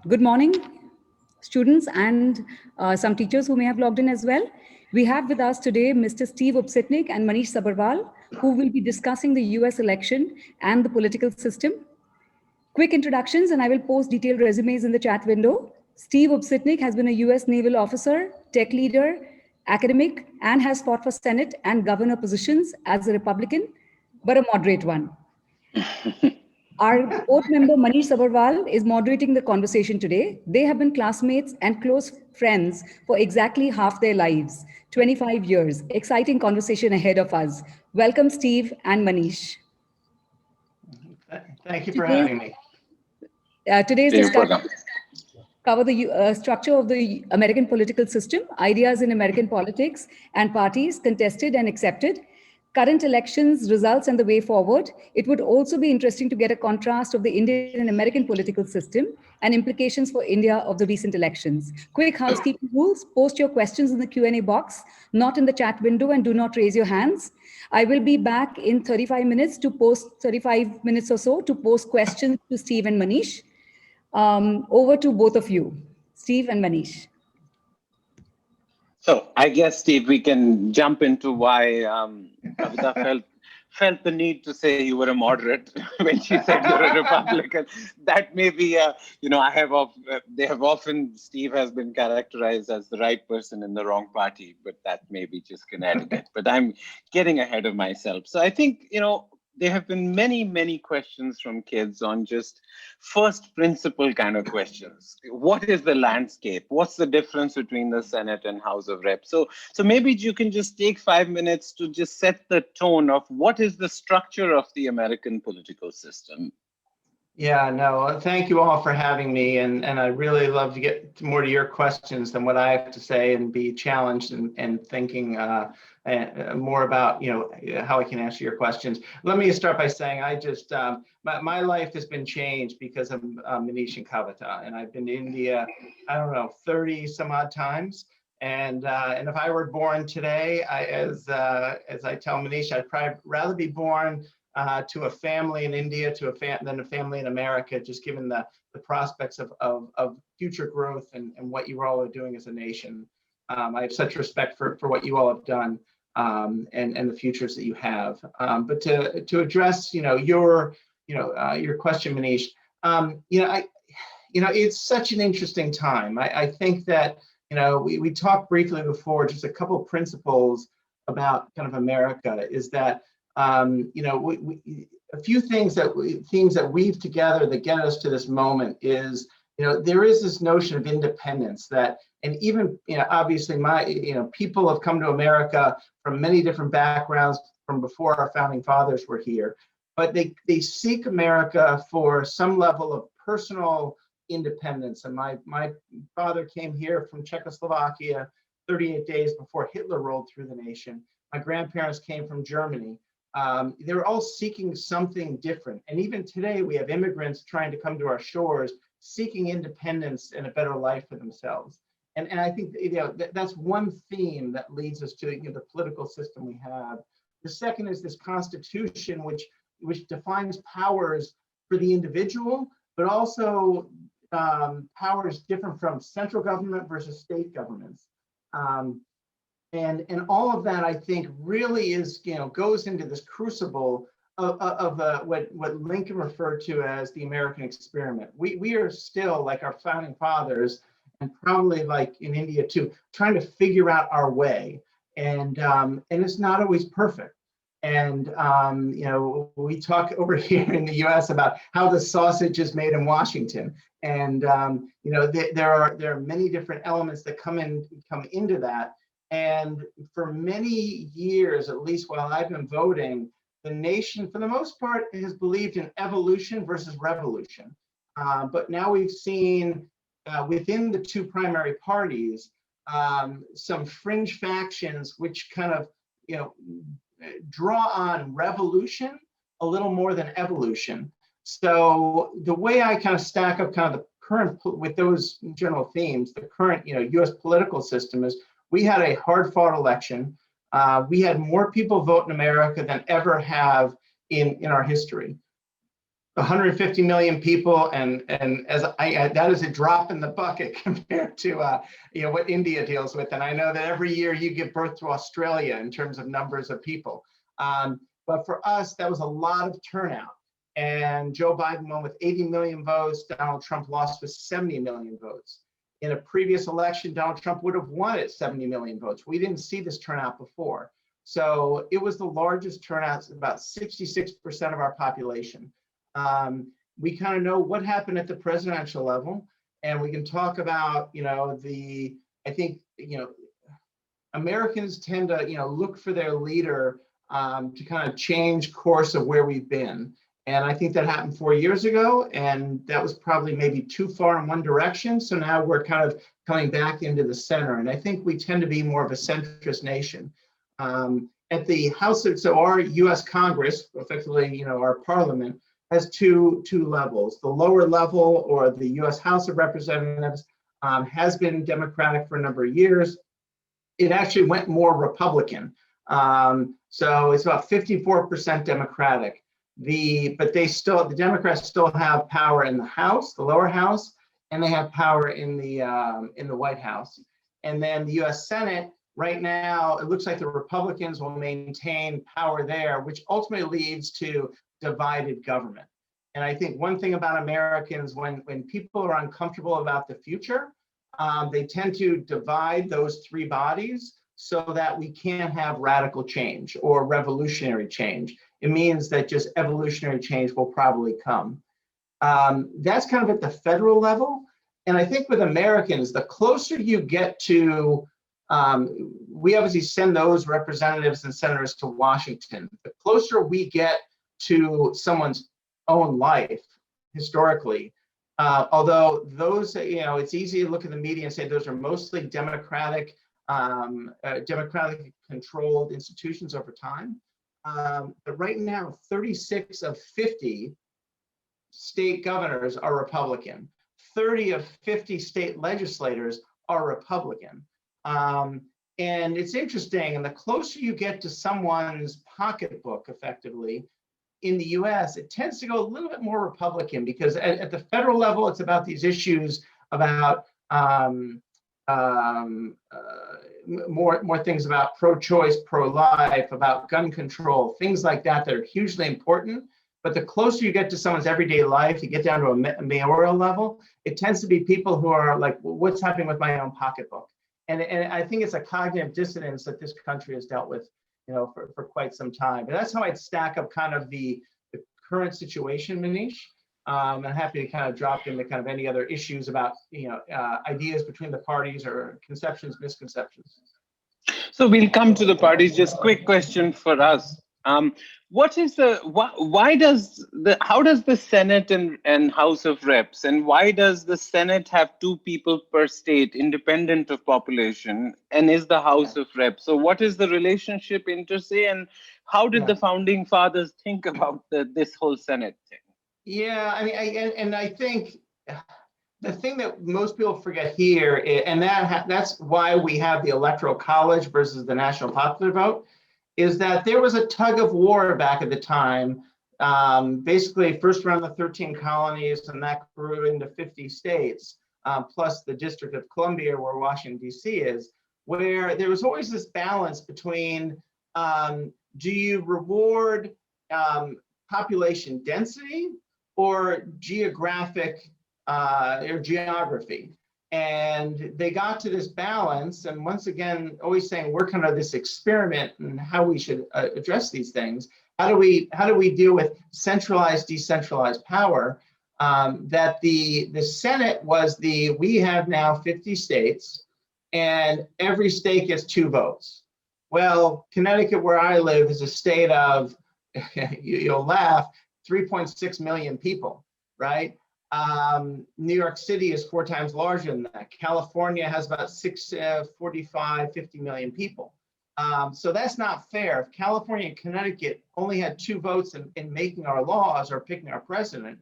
Good morning, students and some teachers who may have logged in as well. We have with us today Mr. Steve Obsitnik and Manish Sabharwal, who will be discussing the US election and the political system. Quick introductions, and I will post detailed resumes in the chat window. Steve Obsitnik has been a US naval officer, tech leader, academic, and has fought for Senate and governor positions as a Republican, but a moderate one. Our board member Manish Sabharwal is moderating the conversation today. They have been classmates and close friends for exactly half their lives, 25 years. Exciting conversation ahead of us. Welcome, Steve and Manish. Thank you for having me. Today's discussion cover the structure of the American political system, ideas in American politics and parties contested and accepted, current elections, results, and the way forward. It would also be interesting to get a contrast of the Indian and American political system and implications for India of the recent elections. Quick housekeeping rules: post your questions in the Q&A box, not in the chat window, and do not raise your hands. I will be back in 35 minutes or so to post questions to Steve and Manish. Over to both of you, Steve and Manish. So I guess, Steve, we can jump into why Kavita felt the need to say you were a moderate when she said you're a Republican. That may be, Steve has been characterized as the right person in the wrong party, but that may be just Connecticut. But I'm getting ahead of myself. So I think, there have been many, many questions from kids on just first principle kind of questions. What is the landscape? What's the difference between the Senate and House of Reps? So maybe you can just take 5 minutes to just set the tone of what is the structure of the American political system. Yeah, no, thank you all for having me. And I really love to get more to your questions than what I have to say and be challenged and thinking more about, how I can answer your questions. Let me start by saying I just, my life has been changed because of Manish and Kavita. And I've been to India, 30 some odd times. And if I were born today, as I tell Manish, I'd probably rather be born to a family in India than a family in America, just given the prospects of future growth and what you all are doing as a nation. I have such respect for what you all have done and the futures that you have. But to address your question, Manish, it's such an interesting time. I think that we talked briefly before, just a couple of principles about kind of America is that a few themes that weave together that get us to this moment is, there is this notion of independence that, and even, obviously people have come to America from many different backgrounds from before our founding fathers were here, but they seek America for some level of personal independence. And my father came here from Czechoslovakia 38 days before Hitler rolled through the nation. My grandparents came from Germany. They're all seeking something different. And even today, we have immigrants trying to come to our shores, seeking independence and a better life for themselves. And I think that's one theme that leads us to the political system we have. The second is this Constitution, which defines powers for the individual, but also powers different from central government versus state governments. And all of that, I think, really is, goes into this crucible of what Lincoln referred to as the American experiment. We are still, like our founding fathers, and probably like in India too, trying to figure out our way. And it's not always perfect. And we talk over here in the U.S. about how the sausage is made in Washington. And there are many different elements that come into that. And for many years, at least while I've been voting, the nation, for the most part, has believed in evolution versus revolution. But now we've seen within the two primary parties, some fringe factions which kind of, draw on revolution a little more than evolution. So the way I kind of stack up kind of the current, with those general themes, the current, U.S. political system is, we had a hard-fought election. We had more people vote in America than ever have in our history. 150 million people, and as that is a drop in the bucket compared to what India deals with. And I know that every year you give birth to Australia in terms of numbers of people. But for us, that was a lot of turnout. And Joe Biden won with 80 million votes. Donald Trump lost with 70 million votes. In a previous election, Donald Trump would have won at 70 million votes. We didn't see this turnout before. So it was the largest turnout, about 66% of our population. We kind of know what happened at the presidential level, and we can talk about, I think, Americans tend to, look for their leader to kind of change course of where we've been. And I think that happened 4 years ago, and that was probably maybe too far in one direction. So now we're kind of coming back into the center. And I think we tend to be more of a centrist nation. At the House, so our US Congress, effectively, our parliament, has two levels. The lower level, or the US House of Representatives, has been Democratic for a number of years. It actually went more Republican. So it's about 54% Democratic. But the Democrats still have power in the House, the lower house, and they have power in the White House. And then the US Senate, right now, it looks like the Republicans will maintain power there, which ultimately leads to divided government. And I think one thing about Americans, when people are uncomfortable about the future, they tend to divide those three bodies so that we can't have radical change or revolutionary change. It means that just evolutionary change will probably come. That's kind of at the federal level. And I think with Americans, the closer you get to, we obviously send those representatives and senators to Washington. The closer we get to someone's own life historically, although those, it's easy to look at the media and say those are mostly democratic controlled institutions over time. But right now, 36 of 50 state governors are Republican. 30 of 50 state legislators are Republican. And it's interesting, and the closer you get to someone's pocketbook, effectively, in the US, it tends to go a little bit more Republican, because at the federal level, it's about these issues about more things about pro-choice, pro-life, about gun control, things like that are hugely important. But the closer you get to someone's everyday life, you get down to a mayoral level, it tends to be people who are like, well, what's happening with my own pocketbook? And I think it's a cognitive dissonance that this country has dealt with, for quite some time. But that's how I'd stack up kind of the current situation, Manish. I'm happy to kind of drop into kind of any other issues about, ideas between the parties or conceptions, misconceptions. So we'll come to the parties. Just quick question for us. What is how does the Senate and House of Reps, and why does the Senate have 2 people per state independent of population, and is the House of Reps? So what is the relationship inter se, and how did the founding fathers think about this whole Senate thing? Yeah, I mean, I think the thing that most people forget here, and that's why we have the Electoral College versus the National Popular Vote, is that there was a tug of war back at the time, basically first around the 13 colonies, and that grew into 50 states, plus the District of Columbia, where Washington, D.C. is, where there was always this balance between, do you reward population density or geographic or geography? And they got to this balance, and once again, always saying we're kind of this experiment in how we should address these things. How do we deal with centralized, decentralized power? That the Senate was we have now 50 states, and every state gets 2 votes. Well, Connecticut, where I live, is a state of, you'll laugh, 3.6 million people, right? New York City is 4 times larger than that. California has about 50 million people. So that's not fair. If California and Connecticut only had 2 votes in making our laws or picking our president,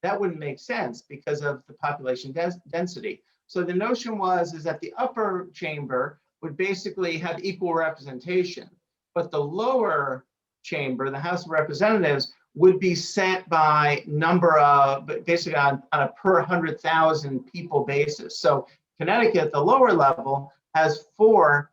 that wouldn't make sense because of the population density. So the notion is that the upper chamber would basically have equal representation, but the lower chamber, the House of Representatives, would be set by number of, basically on a per 100,000 people basis. So Connecticut, the lower level, has four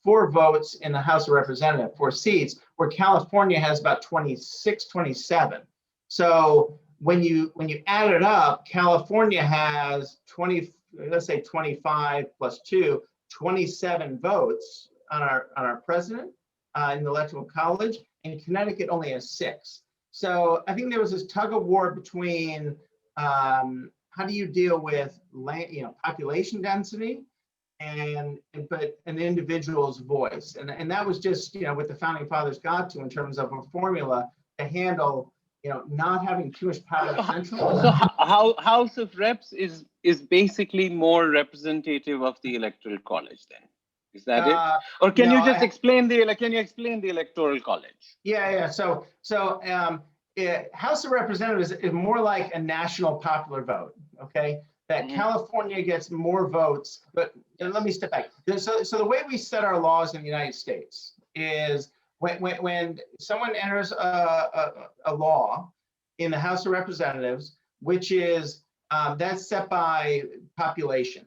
votes in the House of Representatives, 4 seats, where California has about 26, 27. So when you add it up, California has 20, let's say 25 plus 2, 27 votes on our president in the Electoral College, and Connecticut only has 6. So I think there was this tug of war between how do you deal with population density but an individual's voice, and that was just what the founding fathers got to in terms of a formula to handle not having too much power central. So how House of Reps is basically more representative of the Electoral College then? Is that it? Or can you just explain the Electoral College? Yeah. So House of Representatives is more like a national popular vote. Okay, that California gets more votes. But let me step back. So the way we set our laws in the United States is when someone enters a law in the House of Representatives, which is that's set by population.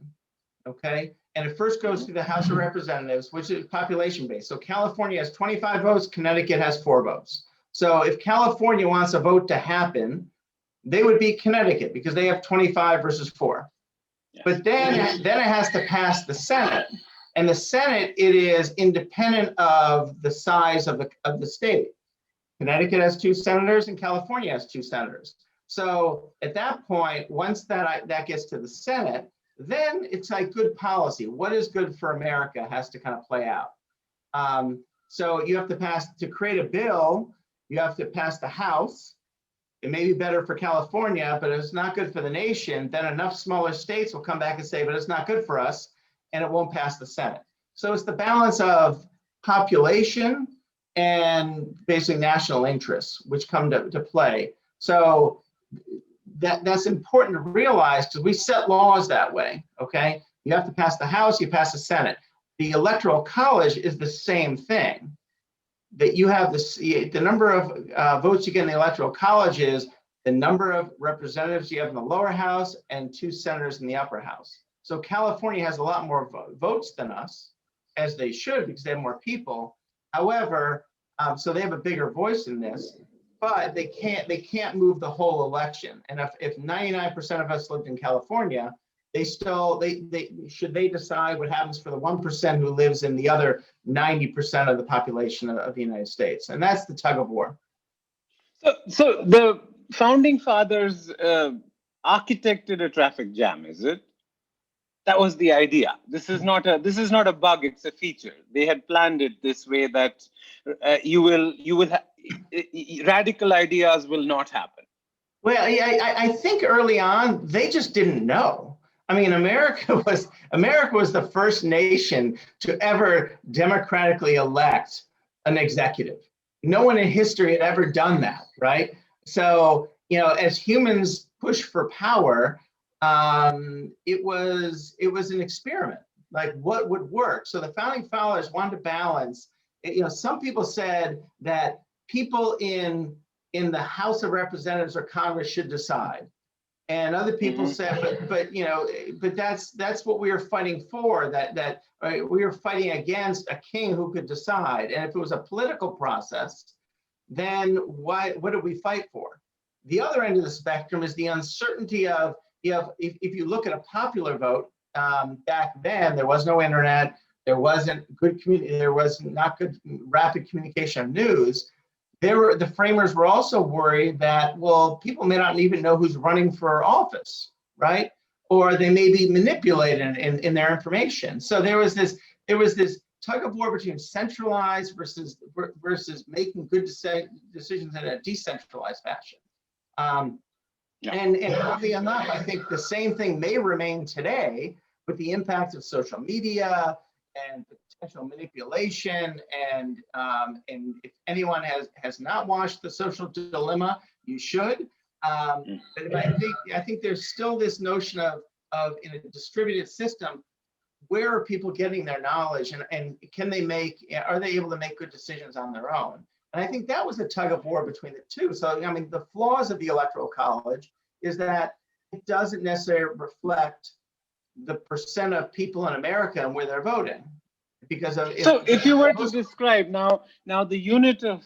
Okay. And it first goes through the House of Representatives, which is population based. So California has 25 votes, Connecticut has 4 votes. So if California wants a vote to happen, they would beat Connecticut because they have 25 versus 4. Yes. But then it has to pass the Senate. And the Senate, it is independent of the size of the state. Connecticut has 2 senators and California has 2 senators. So at that point, once that gets to the Senate, then it's like good policy. What is good for America has to kind of play out. So you have to create a bill, you have to pass the House. It may be better for California, but if it's not good for the nation, then enough smaller states will come back and say, but it's not good for us, and it won't pass the Senate. So it's the balance of population and basically national interests, which come to play. So that's important to realize because we set laws that way, okay? You have to pass the House, you pass the Senate. The Electoral College is the same thing. That you have the number of votes you get in the Electoral College is the number of representatives you have in the lower house and 2 senators in the upper house. So California has a lot more votes than us, as they should because they have more people. However, so they have a bigger voice in this. But they can't move the whole election. And if 99% of us lived in California, should they decide what happens for the 1% who lives in the other 90% of the population of the United States. And that's the tug of war. So the founding fathers architected a traffic jam, is it? That was the idea. This is not a bug, it's a feature. They had planned it this way that radical ideas will not happen. Well, I think early on they just didn't know. I mean, America was the first nation to ever democratically elect an executive. No one in history had ever done that, right? So, as humans push for power, it was an experiment, like what would work. So the founding fathers wanted to balance. Some people said that people in the House of Representatives or Congress should decide, and other people said, but that's what we were fighting for. That we were fighting against a king who could decide, and if it was a political process, then what did we fight for? The other end of the spectrum is the uncertainty of if you look at a popular vote back then, there was no internet, there wasn't good there was not good rapid communication of news. The framers were also worried that, well, people may not even know who's running for office, right? Or they may be manipulated in their information. So there was this tug of war between centralized versus making good decisions in a decentralized fashion. And oddly enough, I think the same thing may remain today with the impact of social media and potential manipulation. And if anyone has not watched The Social Dilemma, you should. But I think there's still this notion of in a distributed system, where are people getting their knowledge, and are they able to make good decisions on their own? And I think that was a tug of war between the two. So, I mean, the flaws of the Electoral College is that it doesn't necessarily reflect the percent of people in America and where they're voting. Because of if you were to describe now the unit of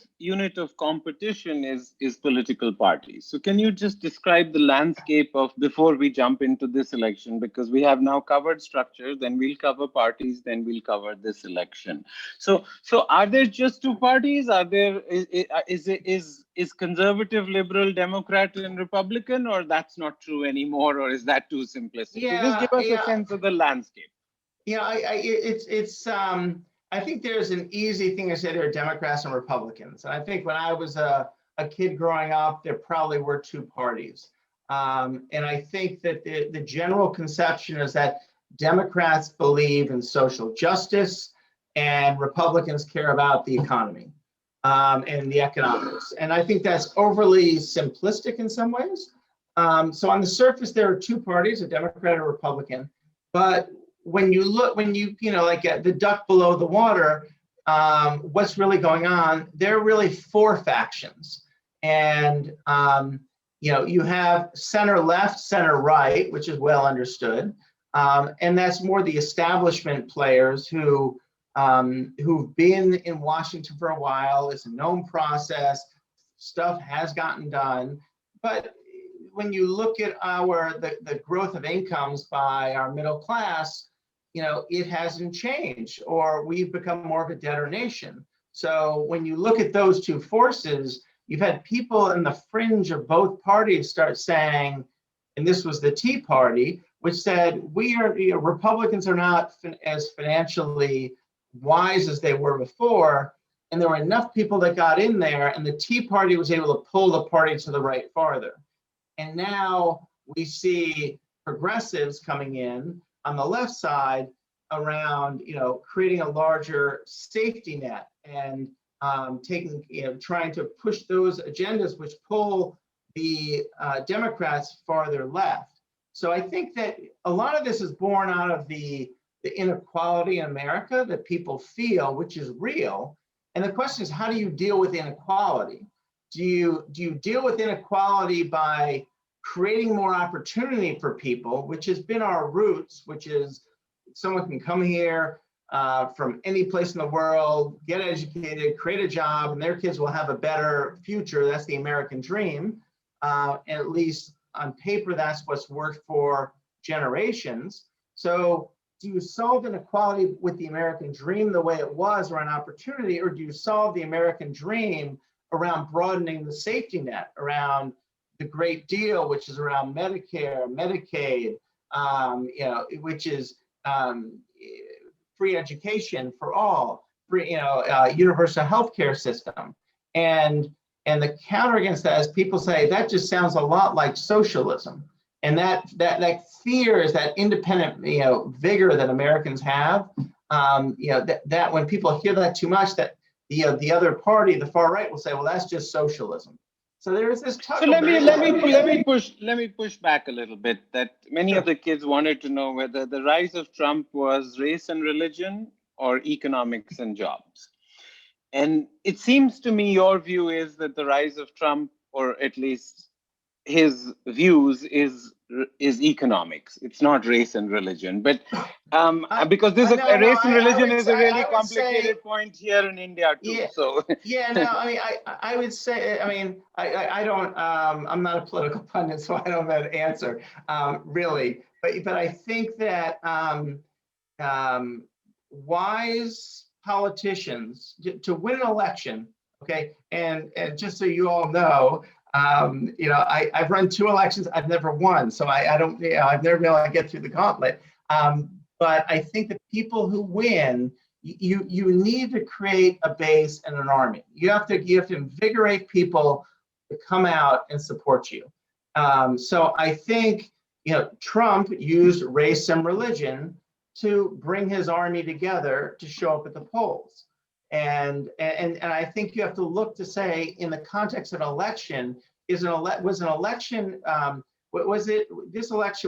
competition is political parties. So can you just describe the landscape of, before we jump into this election, because we have now covered structures, then we'll cover parties, then we'll cover this election. So are there just two parties? Are there is conservative, liberal, Democrat, and Republican, or that's not true anymore, or is that too simplistic? Yeah, so just give us a sense of the landscape. Yeah, I think there's an easy thing to say there are Democrats and Republicans. And I think when I was a kid growing up, there probably were two parties. And I think that the general conception is that Democrats believe in social justice and Republicans care about the economy and the economics. And I think that's overly simplistic in some ways. So on the surface, there are two parties, a Democrat and a Republican. But when you look, like at the duck below the water, what's really going on? There are really four factions. And, you have center left, center right, which is well understood. And that's more the establishment players who've been in Washington for a while. It's a known process. Stuff has gotten done. But when you look at the growth of incomes by our middle class, it hasn't changed, or we've become more of a debtor nation. So when you look at those two forces, you've had people in the fringe of both parties start saying, and this was the Tea Party, which said, Republicans are not as financially wise as they were before. And there were enough people that got in there, and the Tea Party was able to pull the party to the right farther. And now we see progressives coming in on the left side around, creating a larger safety net and trying to push those agendas which pull the Democrats farther left. So I think that a lot of this is born out of the inequality in America that people feel, which is real. And the question is, how do you deal with inequality? Do you deal with inequality by creating more opportunity for people, which has been our roots, which is someone can come here from any place in the world, get educated, create a job, and their kids will have a better future. That's the American dream. And at least on paper, that's what's worked for generations. So do you solve inequality with the American dream the way it was around opportunity, or do you solve the American dream around broadening the safety net, around the Great Deal, which is around Medicare, Medicaid, which is free education for all, free, universal healthcare system, and the counter against that is people say that just sounds a lot like socialism, and that fear is that independent vigor that Americans have. That when people hear that too much, that the other party, the far right, will say, well, that's just socialism. So there is this. So let me push back a little bit. That many of the kids wanted to know whether the rise of Trump was race and religion or economics and jobs. And it seems to me your view is that the rise of Trump, or at least his views, is economics. It's not race and religion, but because race and religion is a really complicated point here in India too. Yeah, so I would say, I don't, I'm not a political pundit, so I don't have an answer really. But I think that wise politicians to win an election, okay, and just so you all know. I've run 2 elections. I've never won, so I don't. I've never been able to get through the gauntlet. But I think that people who win, you need to create a base and an army. You have to invigorate people to come out and support you. So I think Trump used race and religion to bring his army together to show up at the polls. And I think you have to look to say, in the context of an election, this election,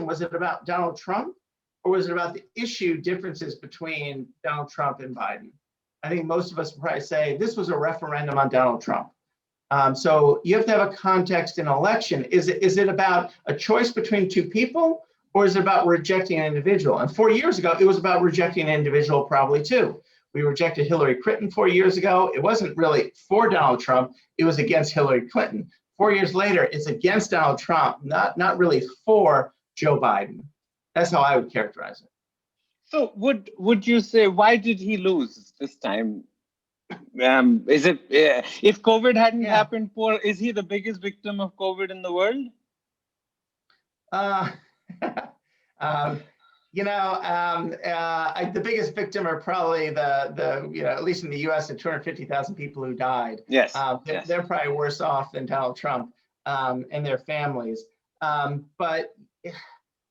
was it about Donald Trump, or was it about the issue differences between Donald Trump and Biden? I think most of us would probably say this was a referendum on Donald Trump. So you have to have a context in an election. Is it about a choice between two people, or is it about rejecting an individual? And 4 years ago, it was about rejecting an individual probably too. We rejected Hillary Clinton 4 years ago. It wasn't really for Donald Trump. It was against Hillary Clinton. 4 years later, it's against Donald Trump, not really for Joe Biden. That's how I would characterize it. So would you say, why did he lose this time? Is it if COVID hadn't happened, is he the biggest victim of COVID in the world? The biggest victim are probably the at least in the U.S. the 250,000 people who died. Yes, they're probably worse off than Donald Trump and their families. But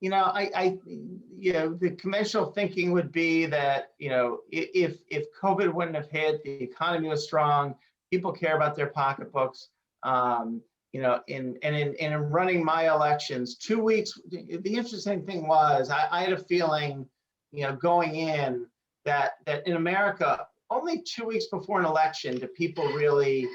the conventional thinking would be that, if COVID wouldn't have hit, the economy was strong, people care about their pocketbooks. In running my elections, 2 weeks, the interesting thing was I had a feeling, going in that in America, only 2 weeks before an election do people really,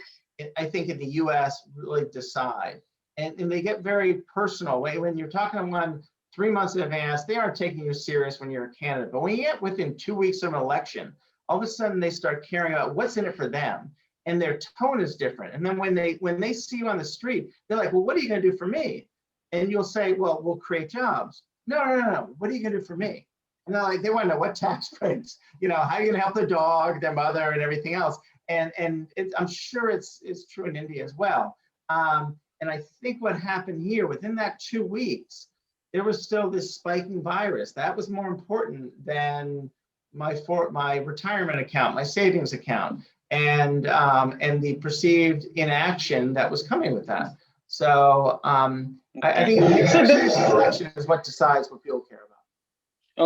I think in the US, really decide. And they get very personal. When you're talking to one 3 months in advance, they aren't taking you serious when you're a candidate. But when you get within 2 weeks of an election, all of a sudden they start caring about what's in it for them. And their tone is different. And then when they see you on the street, they're like, well, what are you gonna do for me? And you'll say, well, we'll create jobs. No. What are you gonna do for me? And they're like, they wanna know what tax breaks, how are you gonna help the dog, their mother, and everything else. And I'm sure it's true in India as well. And I think what happened here, within that 2 weeks, there was still this spiking virus. That was more important than my retirement account, my savings account, and the perceived inaction that was coming with that. So I think the election is what decides what people care about.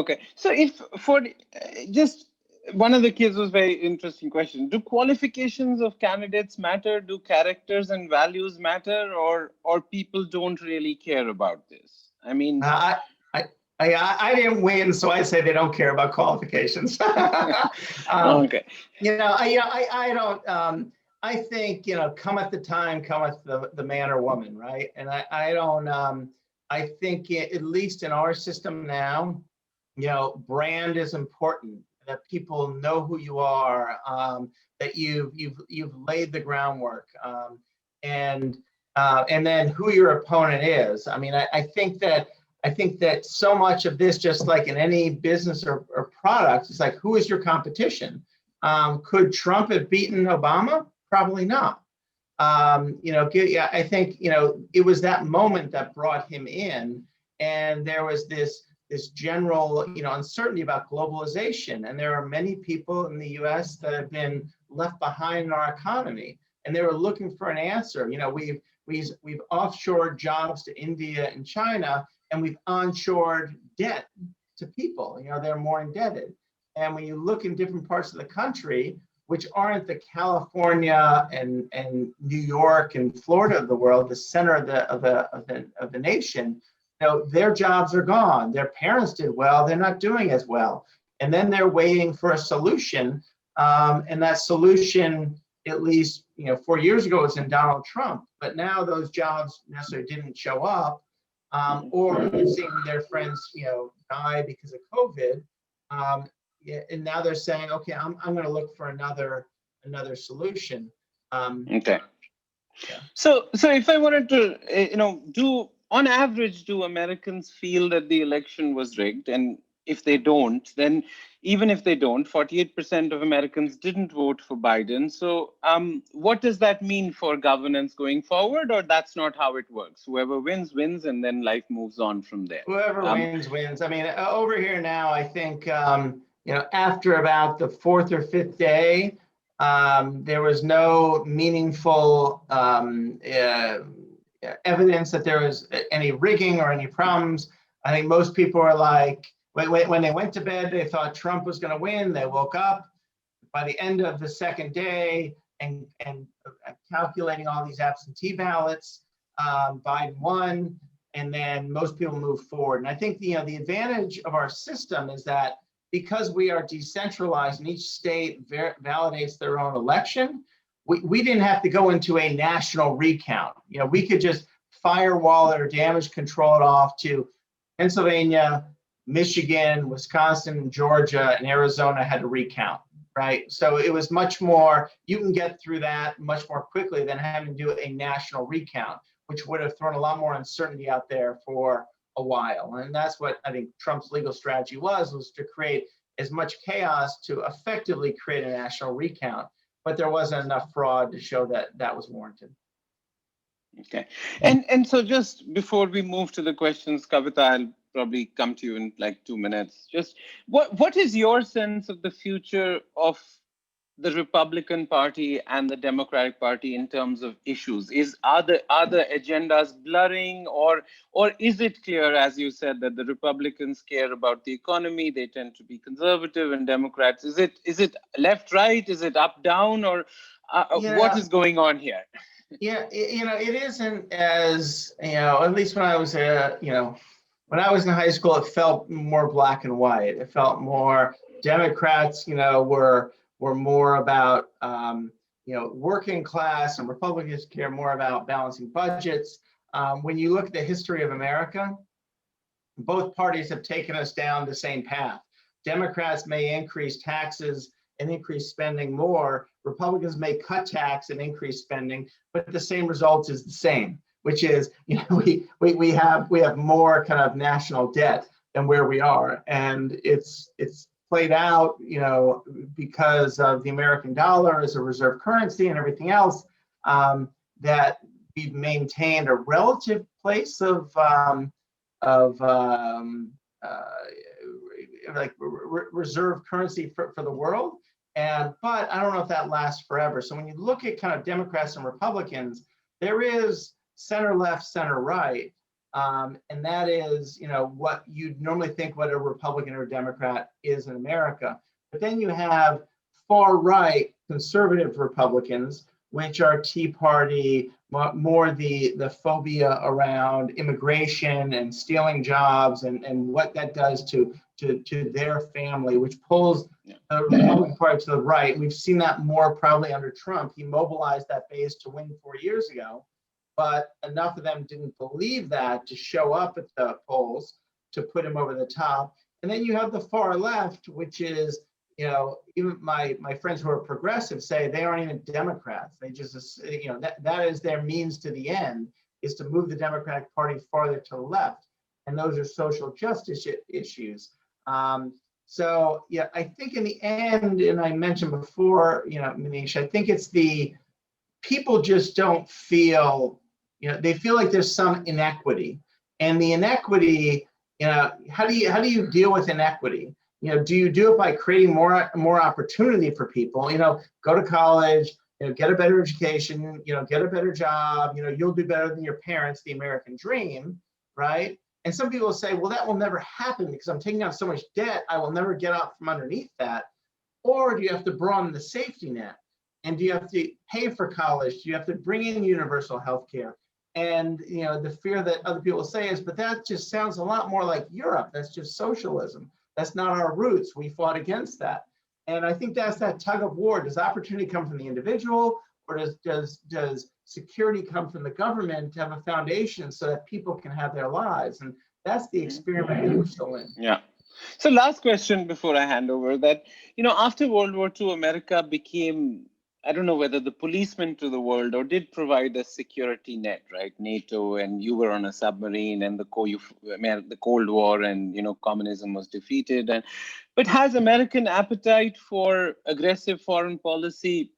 Okay, so if for just one of the kids was very interesting question. Do qualifications of candidates matter? Do characters and values matter, or people don't really care about this? I mean, I didn't win, so I say they don't care about qualifications. Okay. I don't. I think cometh the time, cometh the man or woman, right? And I don't. I think at least in our system now, brand is important. That people know who you are, that you've laid the groundwork, and then who your opponent is. I mean, I think that so much of this, just like in any business or product, it's like, who is your competition? Could Trump have beaten Obama? Probably not. I think it was that moment that brought him in, and there was this general uncertainty about globalization, and there are many people in the U.S. that have been left behind in our economy, and they were looking for an answer. We've offshored jobs to India and China, and we've onshored debt to people. They're more indebted. And when you look in different parts of the country, which aren't the California and New York and Florida of the world, the center of the nation, their jobs are gone. Their parents did well, they're not doing as well. And then they're waiting for a solution. And that solution, at least 4 years ago, was in Donald Trump. But now those jobs necessarily didn't show up, or seeing their friends die because of COVID. And now they're saying, okay, I'm going to look for another solution. Okay. Yeah. So if I wanted to, on average, do Americans feel that the election was rigged? And if they don't, then even if they don't, 48% of Americans didn't vote for Biden. So what does that mean for governance going forward? Or that's not how it works? Whoever wins, wins, and then life moves on from there. Whoever wins, wins. I mean, over here now, I think, after about the fourth or fifth day, there was no meaningful evidence that there was any rigging or any problems. I think most people are like, when they went to bed, they thought Trump was going to win. They woke up by the end of the second day and calculating all these absentee ballots, Biden won, and then most people moved forward. And I think the advantage of our system is that because we are decentralized and each state validates their own election, we didn't have to go into a national recount. We could just firewall it or damage control it off to Pennsylvania, Michigan, Wisconsin, Georgia, and Arizona had to recount, right? So it was much more, you can get through that much more quickly than having to do a national recount, which would have thrown a lot more uncertainty out there for a while. And that's what I think Trump's legal strategy was to create as much chaos to effectively create a national recount. But there wasn't enough fraud to show that that was warranted. Okay. And so just before we move to the questions, Kavita, I'll probably come to you in like 2 minutes. Just what is your sense of the future of the Republican Party and the Democratic Party in terms of issues? Are the agendas blurring, or is it clear, as you said, that the Republicans care about the economy, they tend to be conservative, and Democrats, is it left, right, is it up, down, or what is going on here? Yeah, it isn't as, at least when I was, when I was in high school, it felt more black and white. It felt more Democrats, were more about, working class, and Republicans care more about balancing budgets. When you look at the history of America, both parties have taken us down the same path. Democrats may increase taxes and increase spending more. Republicans may cut tax and increase spending, but the same result is the same, which is, we have more kind of national debt than where we are, and it's played out, because of the American dollar as a reserve currency and everything else, that we've maintained a relative place of reserve currency for the world. But I don't know if that lasts forever. So when you look at kind of Democrats and Republicans, there is center left, center right. And that is, what you'd normally think what a Republican or Democrat is in America. But then you have far right conservative Republicans, which are Tea Party, more the phobia around immigration and stealing jobs and what that does to their family, which pulls the Republican Party to the right. We've seen that more probably under Trump. He mobilized that base to win 4 years ago, but enough of them didn't believe that to show up at the polls to put him over the top. And then you have the far left, which is, even my friends who are progressive say they aren't even Democrats. They just, that is their means to the end, is to move the Democratic Party farther to the left. And those are social justice issues. So, yeah, I think in the end, and I mentioned before, Manish, I think it's the people just don't feel, they feel like there's some inequity. And the inequity, how do you deal with inequity? Do you do it by creating more opportunity for people? Go to college, get a better education, get a better job, you'll do better than your parents, the American dream, right? And some people say, well, that will never happen because I'm taking on so much debt, I will never get out from underneath that. Or do you have to broaden the safety net? And do you have to pay for college? Do you have to bring in universal health care? And the fear that other people say is, but that just sounds a lot more like Europe. That's just socialism. That's not our roots. We fought against that. And I think that's that tug of war. Does opportunity come from the individual, or does security come from the government to have a foundation so that people can have their lives? And that's the experiment that we're still in. Yeah. So last question before I hand over, that, after World War II, America became, I don't know whether the policeman to the world, or did provide a security net, right? NATO, and you were on a submarine, and the Cold War, and communism was defeated. But has American appetite for aggressive foreign policy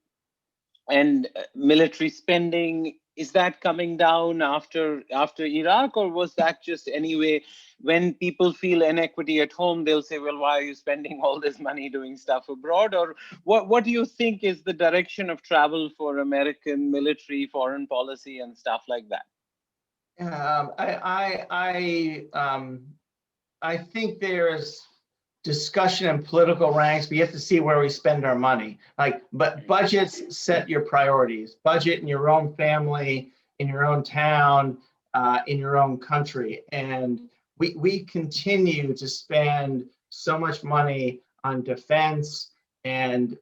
and military spending, is that coming down after Iraq, or was that just anyway? When people feel inequity at home, they'll say, well, why are you spending all this money doing stuff abroad? Or what do you think is the direction of travel for American military, foreign policy, and stuff like that? I think there's discussion in political ranks, but you have to see where we spend our money. But budgets set your priorities. Budget in your own family, in your own town, in your own country. And we continue to spend so much money on defense and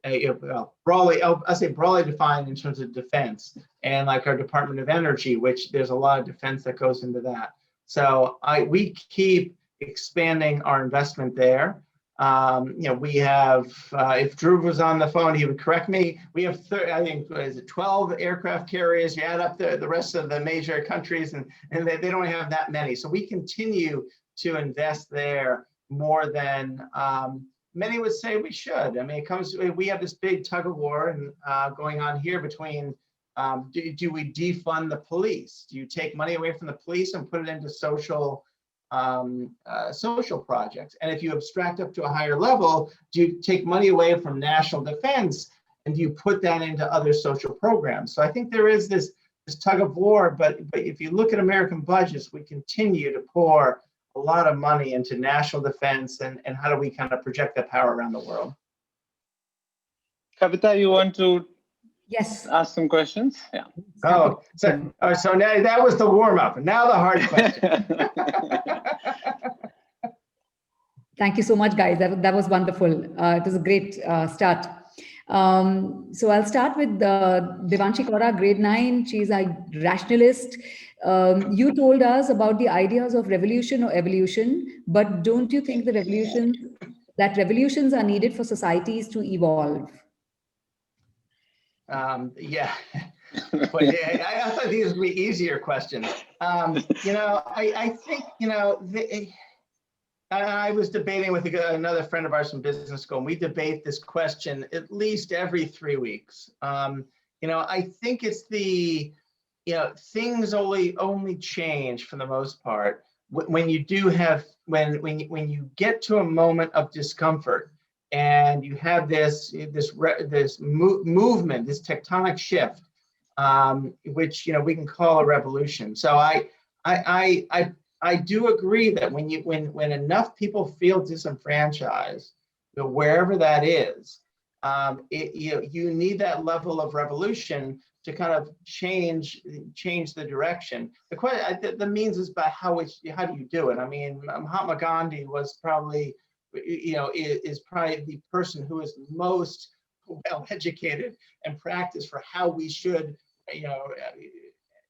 broadly, I say broadly defined in terms of defense, and like our Department of Energy, which there's a lot of defense that goes into that. So we keep expanding our investment there. We have, if Drew was on the phone, he would correct me. We have, I think, is it 12 aircraft carriers? You add up the rest of the major countries, and they don't have that many. So we continue to invest there more than many would say we should. I mean, we have this big tug of war and going on here between, do we defund the police? Do you take money away from the police and put it into social projects? And if you abstract up to a higher level, do you take money away from national defense and do you put that into other social programs? So I think there is this tug of war, but if you look at American budgets, we continue to pour a lot of money into national defense and how do we kind of project that power around the world. Kavita, you want to ask some questions? Yeah. Oh, so now that was the warm up. Now the hard question. Thank you so much, guys. That was wonderful. It was a great start. So I'll start with Devanshi Kaura, grade 9. She's a rationalist. You told us about the ideas of revolution or evolution, but don't you think that revolutions are needed for societies to evolve? Yeah, but I thought these would be easier questions. I think, I was debating with another friend of ours from business school, and we debate this question at least every 3 weeks. I think it's things only change for the most part when you do have, when you get to a moment of discomfort and you have this movement, this tectonic shift, which we can call a revolution. So I do agree that when enough people feel disenfranchised, wherever that is, you need that level of revolution to kind of change the direction. The means is by how do you do it? I mean, Mahatma Gandhi was probably, is probably the person who is most well educated and practiced for how we should,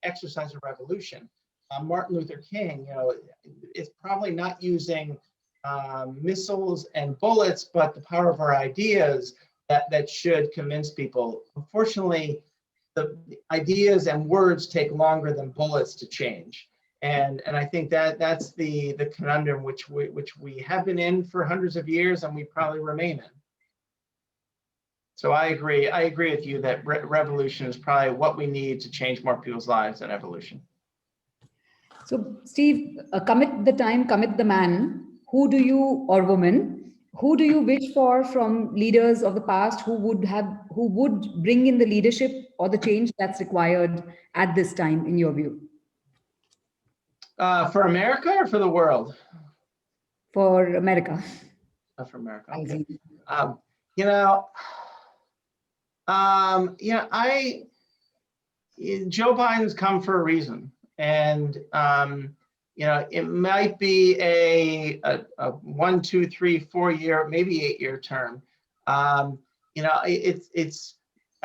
exercise a revolution. Martin Luther King, is probably not using missiles and bullets, but the power of our ideas that should convince people. Unfortunately, the ideas and words take longer than bullets to change. And I think that's the conundrum which we have been in for hundreds of years and we probably remain in. So I agree with you that revolution is probably what we need to change more people's lives than evolution. So Steve, commit the time, commit the man. Who do you, or woman, who do you wish for from leaders of the past who would bring in the leadership or the change that's required at this time, in your view? For America or for the world? For America. For America. Okay. Joe Biden's come for a reason, and it might be a 1, 2, 3, 4 year, maybe 8-year term. I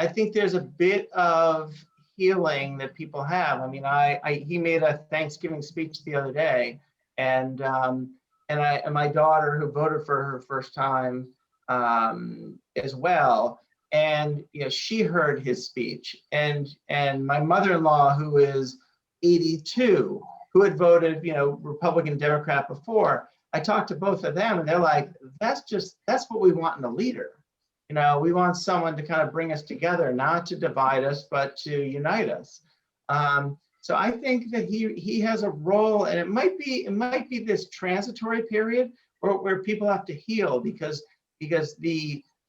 think there's a bit of healing that people have. I mean, he made a Thanksgiving speech the other day, and my daughter, who voted for her first time as well, and she heard his speech, and my mother-in-law, who is 82, who had voted Republican, Democrat before. I talked to both of them, and they're like, that's what we want in a leader. We want someone to kind of bring us together, not to divide us, but to unite us. So I think that he has a role, and it might be this transitory period where people have to heal, because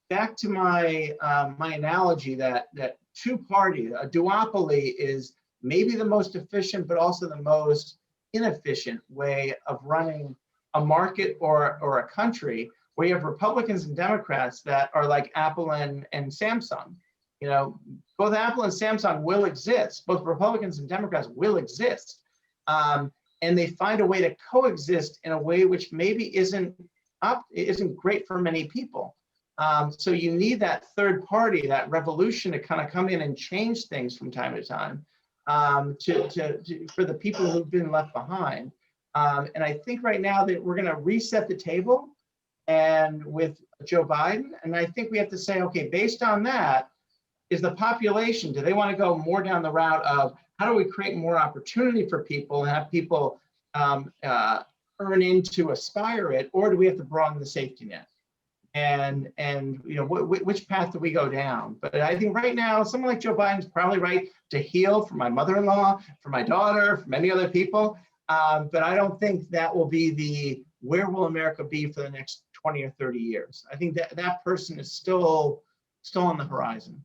back to my analogy that two-party, a duopoly, is maybe the most efficient, but also the most inefficient way of running a market or a country, where you have Republicans and Democrats that are like Apple and Samsung. Both Apple and Samsung will exist. Both Republicans and Democrats will exist. And they find a way to coexist in a way which maybe isn't isn't great for many people. So you need that third party, that revolution to kind of come in and change things from time to time for the people who've been left behind. And I think right now that we're going to reset the table and with Joe Biden. And I think we have to say, okay, based on that, is the population, do they want to go more down the route of how do we create more opportunity for people and have people earn into, aspire it, or do we have to broaden the safety net? And you know, which path do we go down? But I think right now, someone like Joe Biden's probably right to heal for my mother-in-law, for my daughter, for many other people. But I don't think that will be where will America be for the next 20 or 30 years. I think that person is still on the horizon.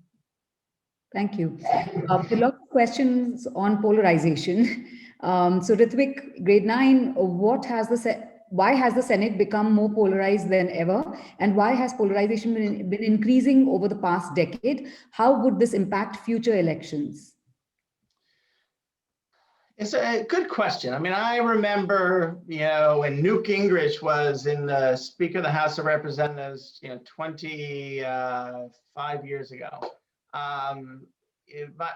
Thank you. There are lots of questions on polarization. So Ritvik, grade 9, why has the Senate become more polarized than ever? And why has polarization been increasing over the past decade? How would this impact future elections? It's a good question. I mean, I remember, you know, when Newt Gingrich was in the Speaker of the House of Representatives, you know, 25 years ago.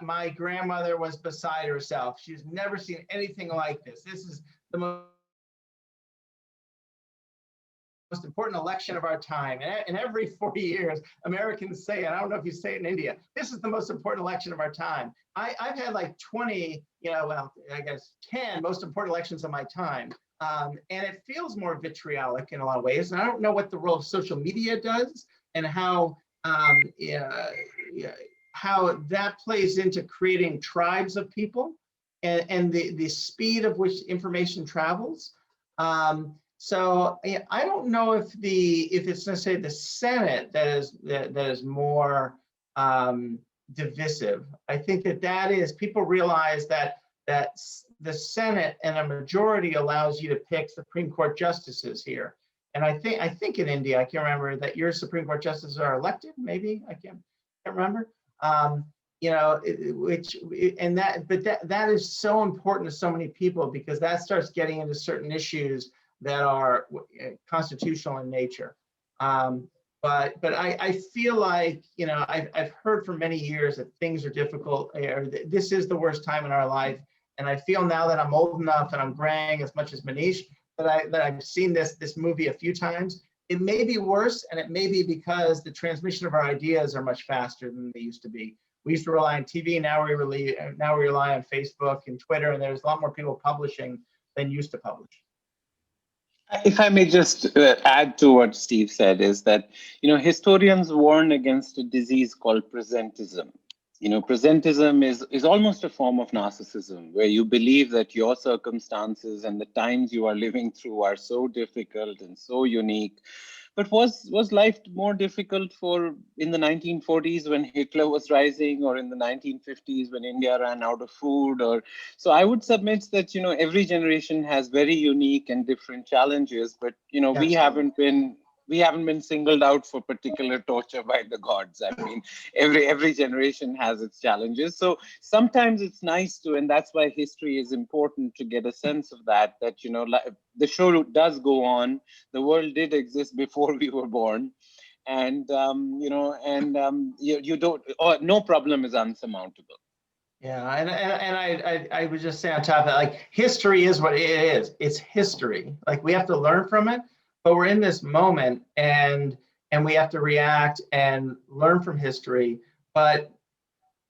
My grandmother was beside herself. She's never seen anything like this. This is the most important election of our time. And every 40 years, Americans say, and I don't know if you say it in India, this is the most important election of our time. I've had like 20, you know, well, I guess 10 most important elections of my time. And it feels more vitriolic in a lot of ways. And I don't know what the role of social media does and how that plays into creating tribes of people and the speed of which information travels. So I don't know if it's necessarily the Senate that is more divisive. I think that is people realize that the Senate and a majority allows you to pick Supreme Court justices here. And I think in India, I can't remember that your Supreme Court justices are elected. Maybe I can't remember. You know, that is so important to so many people because that starts getting into certain issues that are constitutional in nature. But I feel like, you know, I've heard for many years that things are difficult, or this is the worst time in our life. And I feel now that I'm old enough and I'm graying as much as Manish, that I've seen this movie a few times. It may be worse, and it may be because the transmission of our ideas are much faster than they used to be. We used to rely on TV, now we rely on Facebook and Twitter, and there's a lot more people publishing than used to publish. If I may just add to what Steve said, is that, you know, historians warn against a disease called presentism. You know, presentism is almost a form of narcissism, where you believe that your circumstances and the times you are living through are so difficult and so unique. But was life more difficult in the 1940s when Hitler was rising, or in the 1950s when India ran out of food? So I would submit that, you know, every generation has very unique and different challenges, but, you know, we haven't been singled out for particular torture by the gods. I mean, every generation has its challenges. So sometimes it's nice to, and that's why history is important, to get a sense of that, you know, the show does go on. The world did exist before we were born. And, you know, and you don't, no problem is unsurmountable. Yeah, and I would just say on top of that, like, history is what it is. It's history. Like, we have to learn from it. But we're in this moment, and we have to react and learn from history. But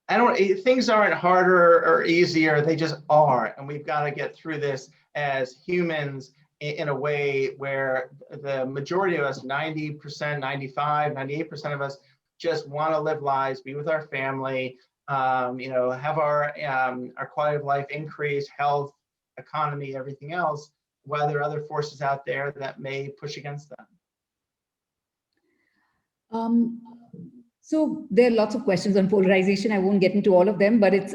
things aren't harder or easier, they just are. And we've got to get through this as humans in a way where the majority of us, 90%, 95, 98% of us, just want to live lives, be with our family, you know, have our quality of life increase, health, economy, everything else, while there are other forces out there that may push against that. So there are lots of questions on polarization. I won't get into all of them, but it's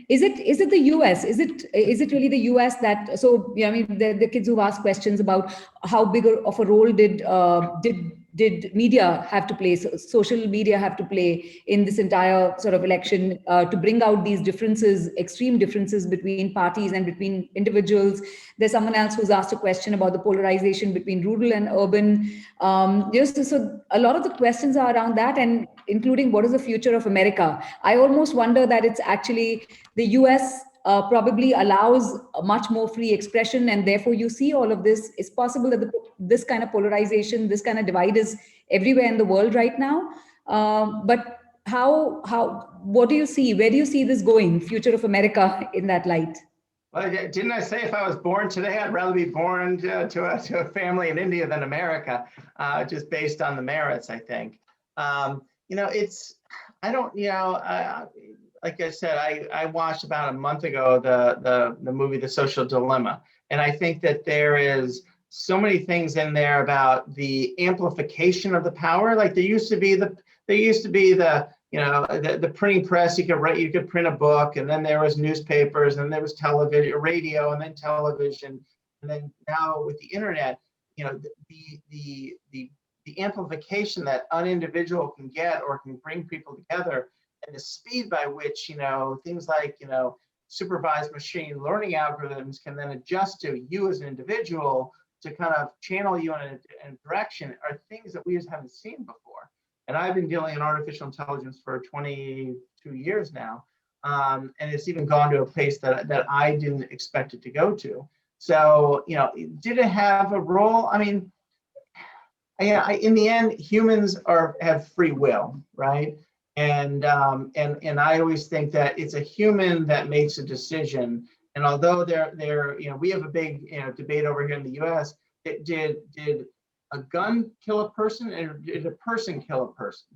is it the US? Is it really the US that? So yeah, I mean, the kids who've asked questions about how big of a role did did media have to play, social media have to play in this entire sort of election to bring out these differences, extreme differences between parties and between individuals? There's someone else who's asked a question about the polarization between rural and urban. So a lot of the questions are around that, and including what is the future of America. I almost wonder that it's actually the US probably allows a much more free expression, and therefore you see all of this. It's possible that this kind of polarization, this kind of divide is everywhere in the world right now. But what do you see? Where do you see this going, future of America, in that light? Well, didn't I say if I was born today, I'd rather be born to a family in India than America, just based on the merits, I think. I don't, like I said, I watched about a month ago the movie The Social Dilemma, and I think that there is so many things in there about the amplification of the power. Like there used to be the printing press. You could print a book, and then there was newspapers, and there was television, radio, and then television, and then now with the internet, the amplification that an individual can get or can bring people together, and the speed by which things like supervised machine learning algorithms can then adjust to you as an individual to kind of channel you in a direction are things that we just haven't seen before. And I've been dealing in artificial intelligence for 22 years now, and it's even gone to a place that I didn't expect it to go to. So did it have a role? I mean, in the end, humans have free will, right? And I always think that it's a human that makes a decision. And although we have a big debate over here in the U.S. Did a gun kill a person, or did a person kill a person?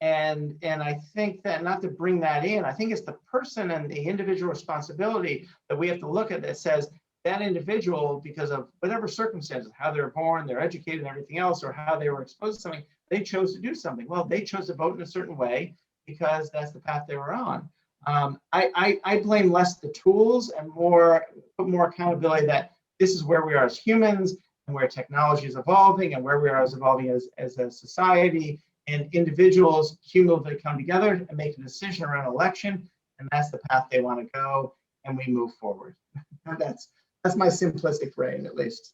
And I think that, not to bring that in, I think it's the person and the individual responsibility that we have to look at that says that individual, because of whatever circumstances, how they're born, they're educated, and everything else, or how they were exposed to something, they chose to do something. Well, they chose to vote in a certain way because that's the path they were on. I blame less the tools and put more accountability that this is where we are as humans, and where technology is evolving, and where we are as evolving as a society, and individuals cumulatively come together and make a decision around election, and that's the path they want to go, and we move forward. That's my simplistic frame, at least.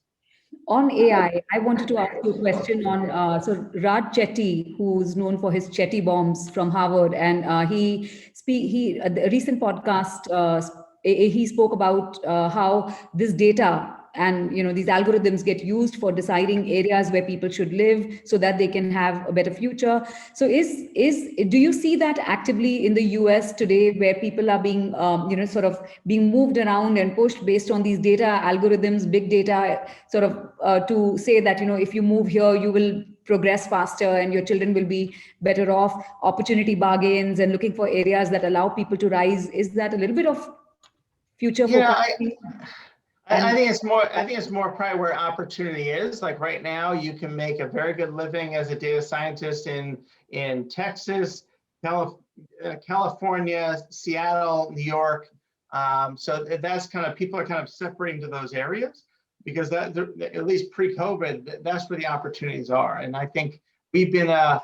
On AI, I wanted to ask you a question on so Raj Chetty, who's known for his Chetty bombs from Harvard, and a recent podcast, he spoke about how this data and these algorithms get used for deciding areas where people should live so that they can have a better future. So do you see that actively in the US today, where people are being sort of being moved around and pushed based on these data algorithms, big data, sort of to say that if you move here you will progress faster and your children will be better off, opportunity bargains, and looking for areas that allow people to rise? Is that a little bit of future focus? I think it's more probably where opportunity is. Like right now, you can make a very good living as a data scientist in Texas, California, Seattle, New York. So that's kind of, people are kind of separating to those areas, because that, at least pre-COVID, that's where the opportunities are. And I think we've been a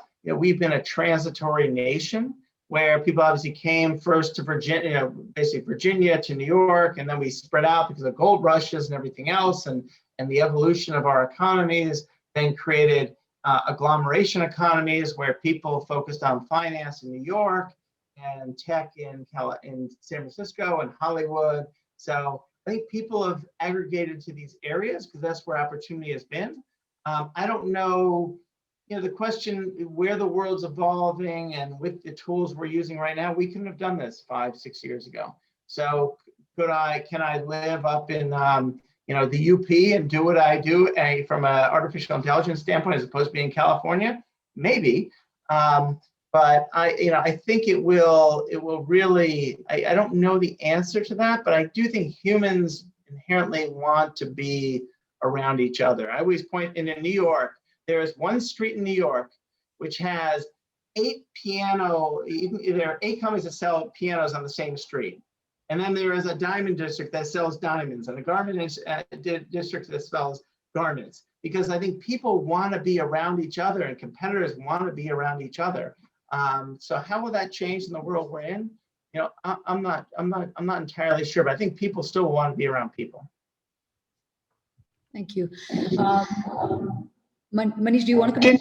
transitory nation, where people obviously came first to Virginia, basically Virginia to New York, and then we spread out because of gold rushes and everything else, and the evolution of our economies then created agglomeration economies where people focused on finance in New York and tech in San Francisco and Hollywood. So I think people have aggregated to these areas because that's where opportunity has been. I don't know. The question where the world's evolving, and with the tools we're using right now, we couldn't have done this 5-6 years ago. So can I live up in the UP and do what I do from an artificial intelligence standpoint, as opposed to being in California? Maybe, but I think it will really. I don't know the answer to that, but I do think humans inherently want to be around each other. I always point in New York. There is one street in New York which has 8 there are 8 companies that sell pianos on the same street. And then there is a diamond district that sells diamonds, and a garment district that sells garments. because I think people want to be around each other and competitors want to be around each other. So how will that change in the world we're in? You know, I'm not entirely sure, but I think people still want to be around people. Thank you. Manish, do you want to come?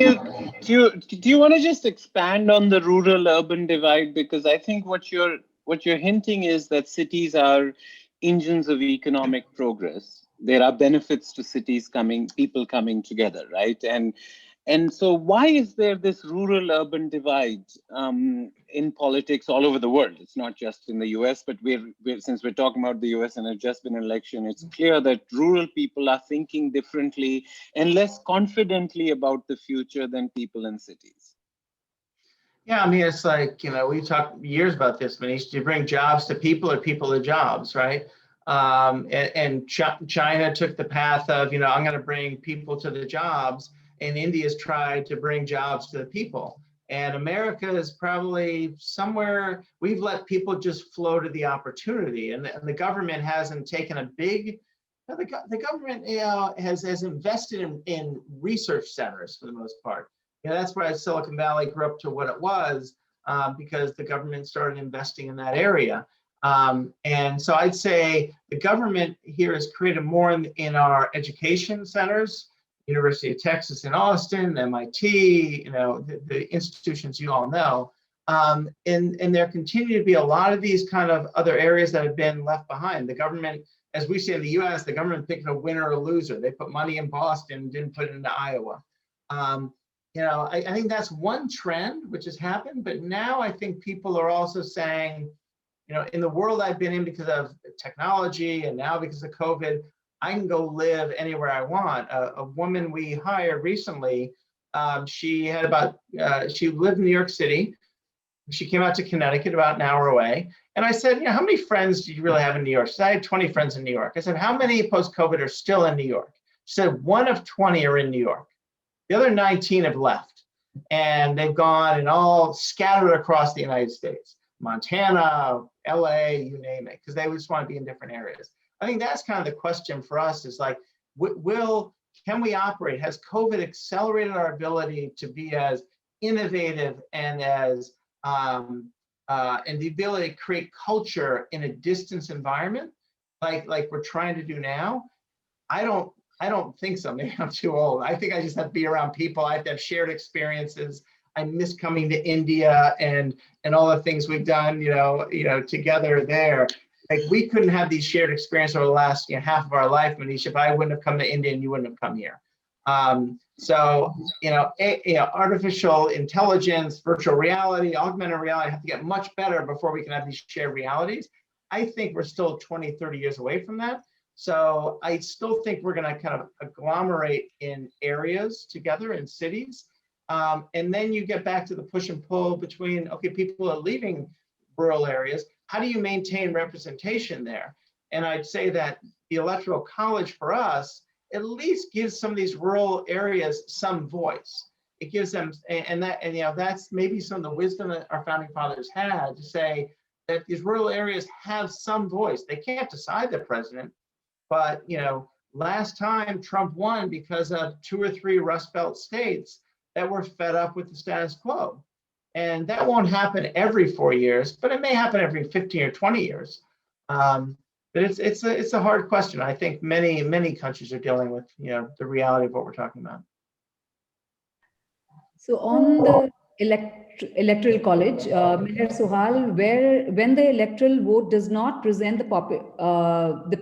Do you want to just expand on the rural-urban divide? Because I think what you're hinting is that cities are engines of economic progress. There are benefits to cities people coming together, right? And so why is there this rural-urban divide in politics all over the world? It's not just in the US, but since we're talking about the US and there's just been an election, it's clear that rural people are thinking differently and less confidently about the future than people in cities. Yeah, I mean, it's like, you know, we talked years about this, Manish. Do you bring jobs to people or people to jobs, right? And China took the path of, you know, I'm going to bring people to the jobs, and India's tried to bring jobs to the people. And America is probably somewhere, we've let people just flow to the opportunity, and the government hasn't taken a big, the government, you know, has invested in research centers for the most part. You know, that's why Silicon Valley grew up to what it was, because the government started investing in that area. And so I'd say the government here has created more in our education centers, University of Texas in Austin, MIT, you know, the institutions you all know. And there continue to be a lot of these kind of other areas that have been left behind. The government, as we say in the US, the government picked a winner or a loser. They put money in Boston, didn't put it into Iowa. You know, I think that's one trend which has happened, but now I think people are also saying, you know, in the world I've been in because of technology and now because of COVID, I can go live anywhere I want. A woman we hired recently, she lived in New York City. She came out to Connecticut, about an hour away. And I said, you know, how many friends do you really have in New York? She said, I had 20 friends in New York. I said, how many post-COVID are still in New York? She said, 1 of 20 are in New York. The other 19 have left, and they've gone and all scattered across the United States, Montana, LA, you name it, because they just want to be in different areas. I think that's kind of the question for us is like, can we operate? Has COVID accelerated our ability to be as innovative and as and the ability to create culture in a distance environment, like we're trying to do now? I don't think so. Maybe I'm too old. I think I just have to be around people. I have to have shared experiences. I miss coming to India and all the things we've done, you know, together there. Like we couldn't have these shared experiences over the last half of our life, Manish, if I wouldn't have come to India and you wouldn't have come here. So, artificial intelligence, virtual reality, augmented reality have to get much better before we can have these shared realities. I think we're still 20, 30 years away from that. So I still think we're going to kind of agglomerate in areas together in cities. And then you get back to the push and pull between, okay, people are leaving rural areas. How do you maintain representation there? And I'd say that the Electoral College for us at least gives some of these rural areas some voice. It gives them, and that's maybe some of the wisdom that our founding fathers had to say that these rural areas have some voice. They can't decide the president, but last time Trump won because of 2 or 3 Rust Belt states that were fed up with the status quo. And that won't happen every 4 years, but it may happen every 15 or 20 years. But it's a hard question. I think many countries are dealing with the reality of what we're talking about. So on the electoral college, Mr. Sohal, when the electoral vote does not present the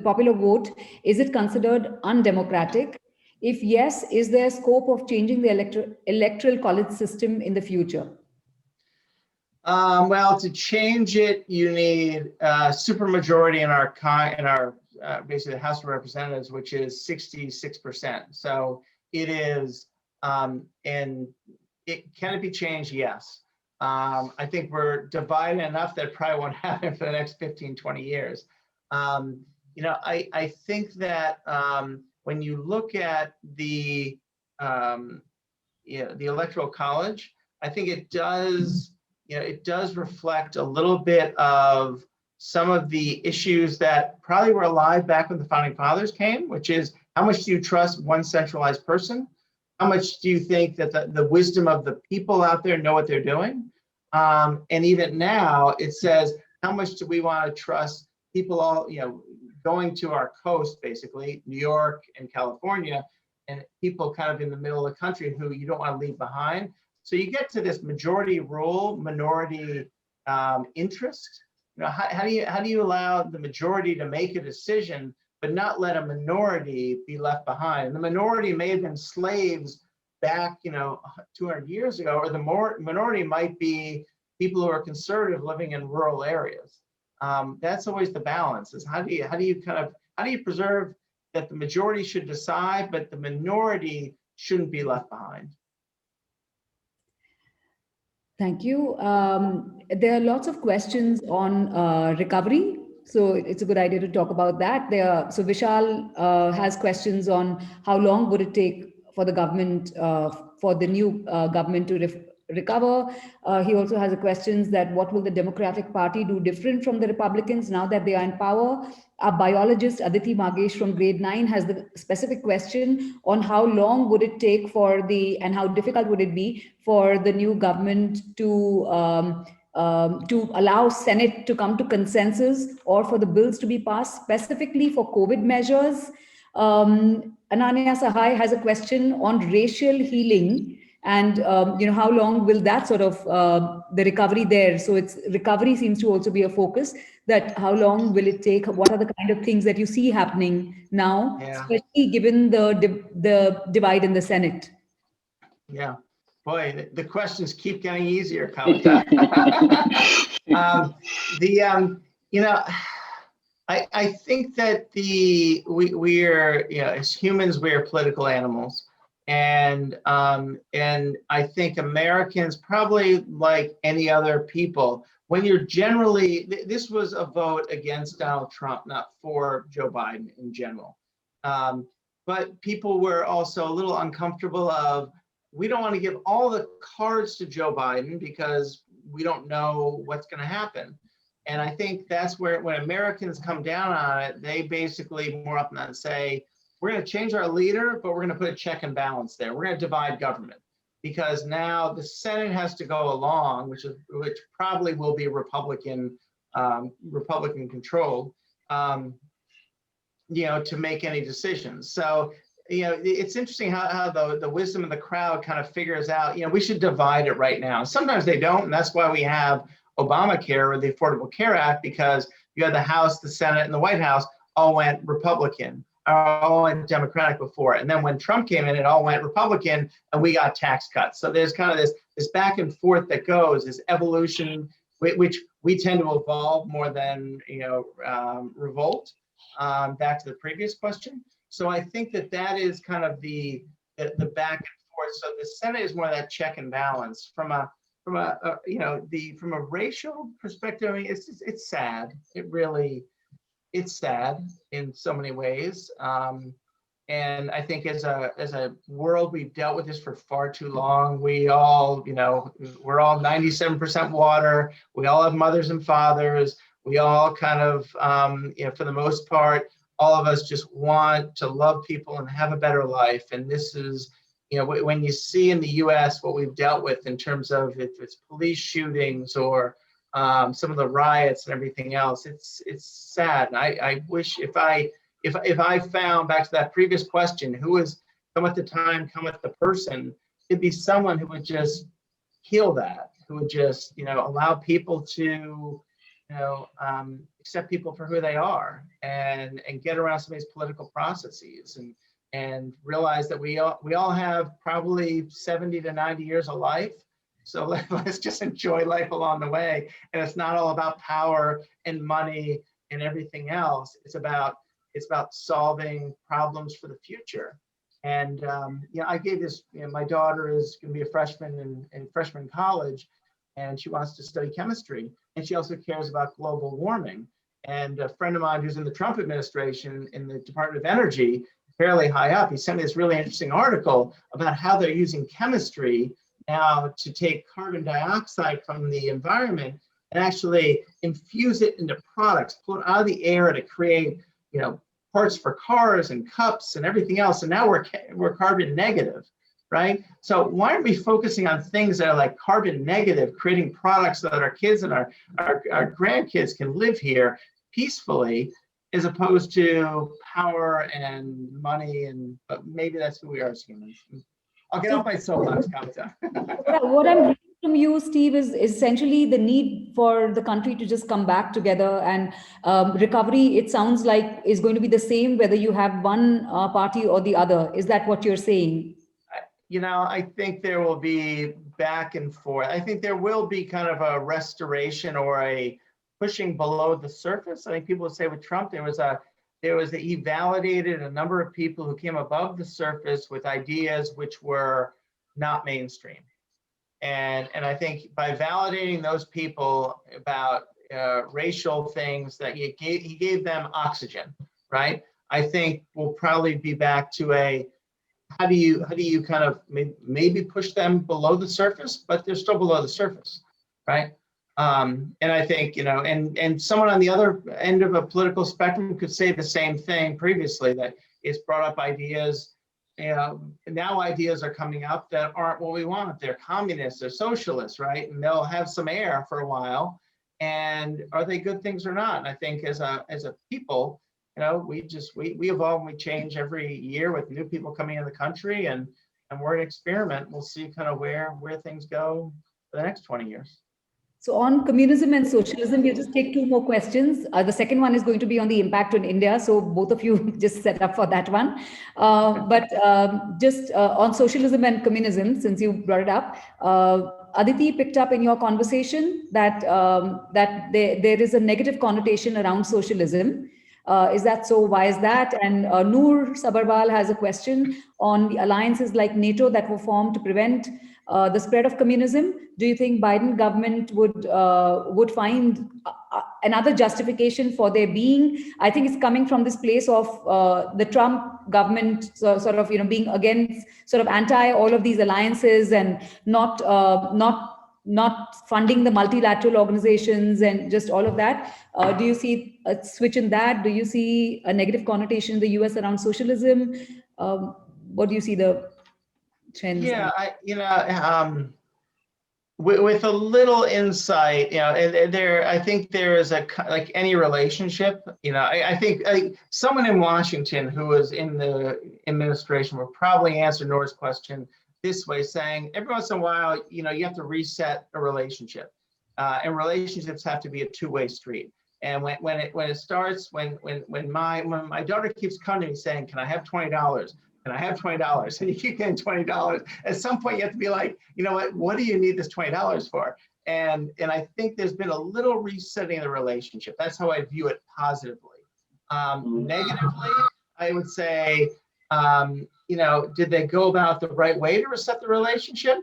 popular vote, is it considered undemocratic? If yes, is there scope of changing the electoral college system in the future? Well, to change it, you need a supermajority in our basically the House of Representatives, which is 66%. So it is, and can it be changed? Yes. I think we're divided enough that it probably won't happen for the next 15, 20 years. I think that when you look at the Electoral College, I think it does. It does reflect a little bit of some of the issues that probably were alive back when the Founding Fathers came, which is How much do you trust one centralized person? How much do you think that the wisdom of the people out there know what they're doing? And even now, it says, how much do we want to trust people all, going to our coast, basically, New York and California, and people kind of in the middle of the country who you don't want to leave behind. So you get to this majority rule, minority interest. How do you allow the majority to make a decision, but not let a minority be left behind? And the minority may have been slaves back, 200 years ago, or the minority might be people who are conservative living in rural areas. That's always the balance. Is how do you preserve that the majority should decide, but the minority shouldn't be left behind? Thank you. There are lots of questions on recovery. So it's a good idea to talk about that. So Vishal has questions on how long would it take for the government, for the new government to recover. He also has a questions that what will the Democratic Party do different from the Republicans now that they are in power? Our biologist Aditi Magesh from grade 9 has the specific question on how long would it take and how difficult would it be for the new government to allow Senate to come to consensus or for the bills to be passed specifically for COVID measures. Ananya Sahai has a question on racial healing and how long will that sort of the recovery there? So recovery seems to also be a focus. That how long will it take? What are the kind of things that you see happening now, especially given the divide in the Senate? Yeah, boy, the questions keep getting easier, Kavita. I think that we are, as humans, we are political animals. And I think Americans, probably like any other people, when you're generally, this was a vote against Donald Trump, not for Joe Biden in general. But people were also a little uncomfortable of, we don't want to give all the cards to Joe Biden because we don't know what's going to happen. And I think that's where, when Americans come down on it, they basically more often than say, we're going to change our leader, but we're going to put a check and balance there. We're going to divide government because now the Senate has to go along, which probably will be Republican controlled, to make any decisions. So, it's interesting how the wisdom of the crowd kind of figures out, we should divide it right now. Sometimes they don't, and that's why we have Obamacare or the Affordable Care Act, because you had the House, the Senate, and the White House all went Republican, all went Democratic before. And then when Trump came in, it all went Republican, and we got tax cuts. So there's kind of this back and forth that goes, this evolution, which we tend to evolve more than revolt. Back to the previous question. So I think that is kind of the back and forth. So the Senate is more of that check and balance from a racial perspective. I mean, it's sad. It's sad in so many ways. And I think as a world, we've dealt with this for far too long. We all, we're all 97% water. We all have mothers and fathers. We all kind of, for the most part, all of us just want to love people and have a better life. And this is, when you see in the US what we've dealt with in terms of if it's police shootings or some of the riots and everything else, it's sad. And I wish if I found, back to that previous question, who is cometh the time, cometh the person, it'd be someone who would just heal that, who would just, allow people to, accept people for who they are and get around some of these political processes and realize that we all have probably 70 to 90 years of life. So let's just enjoy life along the way. And it's not all about power and money and everything else. It's about solving problems for the future. And I gave this, my daughter is going to be a freshman in freshman college, and she wants to study chemistry. And she also cares about global warming. And a friend of mine who's in the Trump administration in the Department of Energy, fairly high up, he sent me this really interesting article about how they're using chemistry now to take carbon dioxide from the environment and actually infuse it into products, pull it out of the air to create, parts for cars and cups and everything else, and now we're carbon negative, right? So why aren't we focusing on things that are like carbon negative, creating products so that our kids and our grandkids can live here peacefully, as opposed to power and money? And but maybe that's who we are as humans. I'll get off my soapbox, Kavita. What I'm hearing from you, Steve, is essentially the need for the country to just come back together, and recovery, it sounds like, is going to be the same whether you have one party or the other. Is that what you're saying? You know, I think there will be back and forth. I think there will be kind of a restoration or a pushing below the surface. I think people would say with Trump, he validated a number of people who came above the surface with ideas which were not mainstream. And I think by validating those people about racial things, that he gave them oxygen, right? I think we'll probably be back to a, how do you kind of maybe push them below the surface, but they're still below the surface, right? And I think, you know, and someone on the other end of a political spectrum could say the same thing previously, that it's brought up ideas, you know, now ideas are coming up that aren't what we want. They're communists, they're socialists, right? And they'll have some air for a while. And are they good things or not? And I think as a people, you know, we evolve and we change every year with new people coming in the country, and we're an experiment. We'll see kind of where things go for the next 20 years. So on communism and socialism, we'll just take two more questions. The second one is going to be on the impact on India. So both of you just set up for that one. But just on socialism and communism, since you brought it up, Aditi picked up in your conversation that there is a negative connotation around socialism. Is that so? Why is that? And Noor Sabharwal has a question on the alliances like NATO that were formed to prevent the spread of communism. Do you think Biden government would find another justification for their being? I think it's coming from this place of the Trump government sort of, you know, being against, sort of anti all of these alliances, and not funding the multilateral organizations and just all of that. Do you see a switch in that? Do you see a negative connotation in the US around socialism? What do you see the trends? Yeah, with a little insight, you know, I think there is like any relationship, you know, I think someone in Washington who was in the administration will probably answer Nora's question this way, saying every once in a while, you know, you have to reset a relationship, and relationships have to be a two-way street. And when it starts, when my daughter keeps coming to me saying, "Can I have $20? Can I have $20?" And you keep getting $20. At some point, you have to be like, you know what do you need this $20 for? And I think there's been a little resetting of the relationship. That's how I view it positively. Negatively, I would say, you know, did they go about the right way to reset the relationship?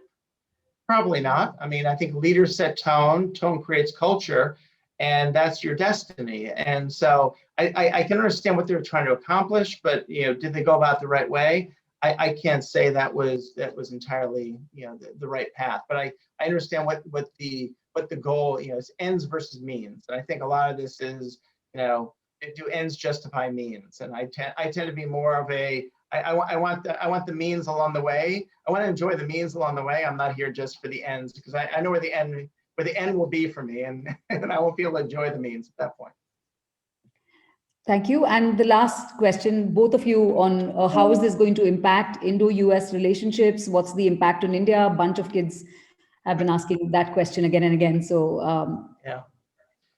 Probably not. I mean, I think leaders set tone creates culture, and that's your destiny. And so I can understand what they were trying to accomplish, but, you know, did they go about the right way? I can't say that was entirely, you know, the right path, but I understand what the goal, you know, is ends versus means. And I think a lot of this is, you know, do ends justify means? And I tend to be more of a, I want the means along the way. I want to enjoy the means along the way. I'm not here just for the ends, because I know where the end will be for me, and I won't be able to enjoy the means at that point. Thank you. And the last question, both of you, on how is this going to impact Indo-US relationships? What's the impact on India? A bunch of kids have been asking that question again and again. So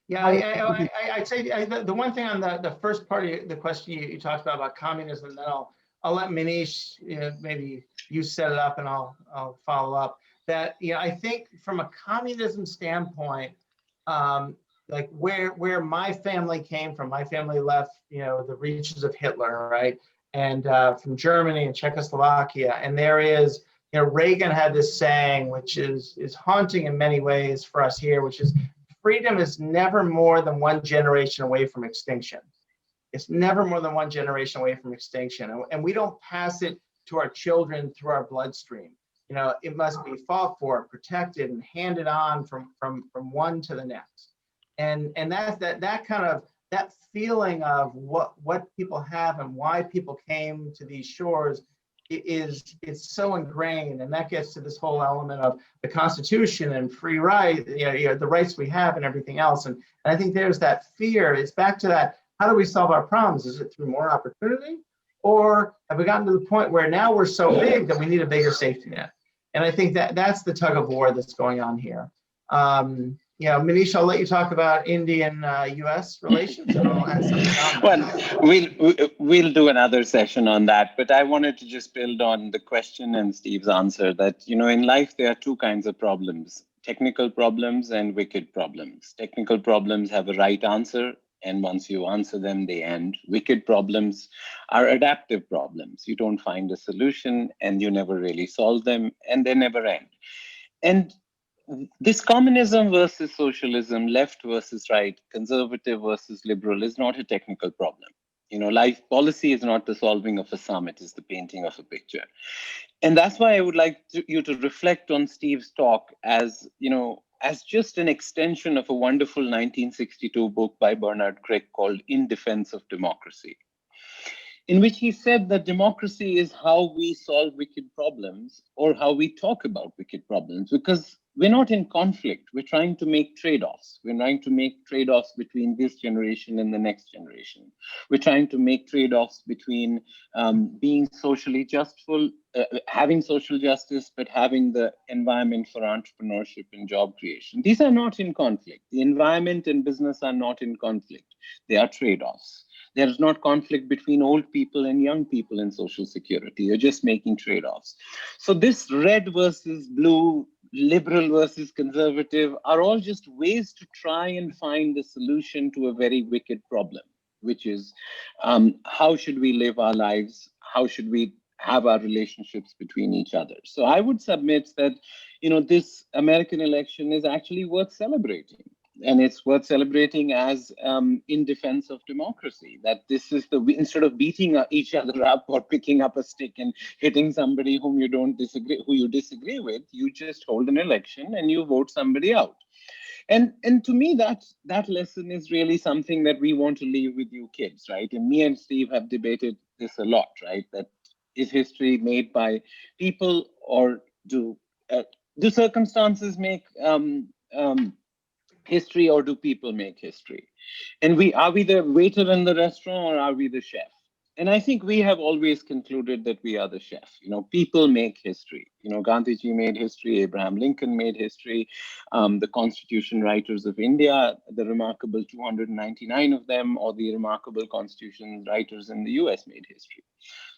I'd say the one thing on the first part of the question you talked about communism, and then I'll let Manish, you know, maybe you set it up and I'll follow up. That, you know, I think from a communism standpoint, like where my family came from, my family left, you know, the reaches of Hitler, right? And from Germany and Czechoslovakia. And there is, you know, Reagan had this saying, which is haunting in many ways for us here, which is, freedom is never more than one generation away from extinction. It's never more than one generation away from extinction. And we don't pass it to our children through our bloodstream. You know, it must be fought for, protected, and handed on from one to the next. And that that feeling of what people have and why people came to these shores is so ingrained, and that gets to this whole element of the Constitution and free right, the rights we have and everything else. And I think there's that fear. It's back to that. How do we solve our problems? Is it through more opportunity, or have we gotten to the point where now we're so big that we need a bigger safety net? And I think that's the tug of war that's going on here. Manish, I'll let you talk about Indian-U.S. relations. Well, we'll do another session on that, but I wanted to just build on the question and Steve's answer that, in life, there are two kinds of problems: technical problems and wicked problems. Technical problems have a right answer, and once you answer them, they end. Wicked problems are adaptive problems. You don't find a solution, and you never really solve them, and they never end. And this communism versus socialism, left versus right, conservative versus liberal, is not a technical problem. Life policy is not the solving of a sum, it is the painting of a picture. And that's why I would like you to reflect on Steve's talk as just an extension of a wonderful 1962 book by Bernard Crick called In Defense of Democracy, in which he said that democracy is how we solve wicked problems, or how we talk about wicked problems, because we're not in conflict. We're trying to make trade-offs. We're trying to make trade-offs between this generation and the next generation. We're trying to make trade-offs between being socially justful, having social justice, but having the environment for entrepreneurship and job creation. These are not in conflict. The environment and business are not in conflict. They are trade-offs. There is not conflict between old people and young people in Social Security. You're just making trade-offs. So this red versus blue, liberal versus conservative are all just ways to try and find the solution to a very wicked problem, which is how should we live our lives? How should we have our relationships between each other? So I would submit that, this American election is actually worth celebrating. And it's worth celebrating as in defense of democracy, that this is instead of beating each other up or picking up a stick and hitting somebody who you disagree with, you just hold an election and you vote somebody out. And to me, that lesson is really something that we want to leave with you kids, right? And me and Steve have debated this a lot, right? That is history made by people, or do circumstances make history, or do people make history? And are we the waiter in the restaurant, or are we the chef? And I think we have always concluded that we are the chef. People make history. Gandhiji made history, Abraham Lincoln made history, the Constitution writers of India, the remarkable 299 of them, or the remarkable Constitution writers in the US made history.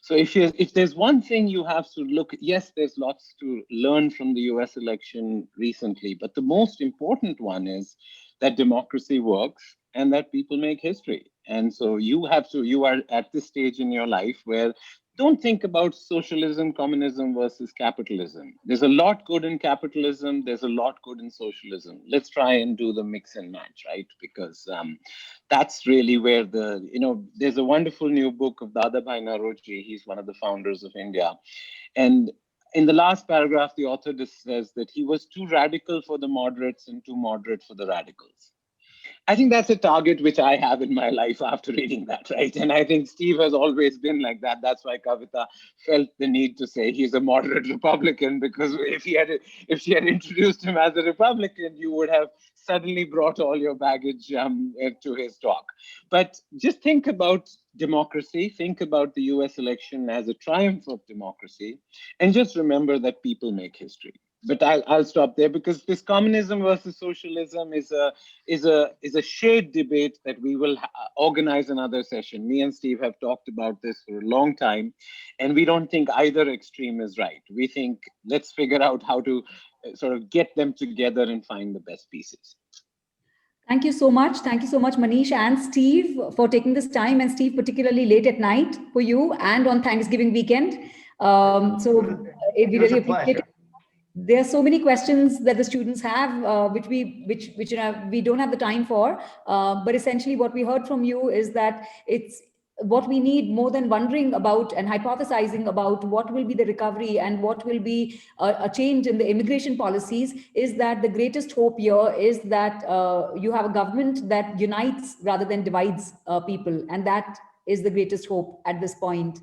So if there's one thing you have to look, yes, there's lots to learn from the US election recently, but the most important one is that democracy works and that people make history. And so you are at this stage in your life where don't think about socialism, communism versus capitalism. There's a lot good in capitalism. There's a lot good in socialism. Let's try and do the mix and match, right? Because that's really where there's a wonderful new book of Dadabhai Naoroji. He's one of the founders of India. And in the last paragraph, the author says that he was too radical for the moderates and too moderate for the radicals. I think that's a target which I have in my life after reading that, right? And I think Steve has always been like that. That's why Kavita felt the need to say he's a moderate Republican, because if she had introduced him as a Republican, you would have suddenly brought all your baggage to his talk. But just think about democracy, think about the US election as a triumph of democracy, and just remember that people make history. But I'll stop there, because this communism versus socialism is a shared debate that we will organize another session. Me and Steve have talked about this for a long time, and we don't think either extreme is right. We think let's figure out how to sort of get them together and find the best pieces. Thank you so much. Thank you so much, Manish and Steve, for taking this time, and Steve, particularly late at night for you and on Thanksgiving weekend. We really appreciate it. There are so many questions that the students have, which we don't have the time for. But essentially, what we heard from you is that what we need, more than wondering about and hypothesizing about what will be the recovery and what will be a change in the immigration policies, is that the greatest hope here is that you have a government that unites rather than divides people. And that is the greatest hope at this point.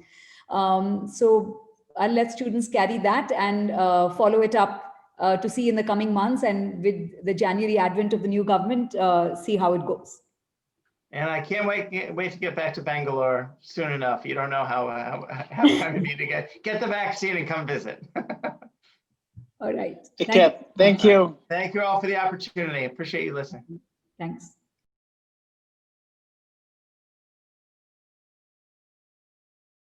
So I'll let students carry that and follow it up to see in the coming months, and with the January advent of the new government, see how it goes. And I can't wait to get back to Bangalore soon enough. You don't know how I'm going to be to get the vaccine and come visit. All right. Take care. Thank you. Thank you all for the opportunity. Appreciate you listening. Thanks.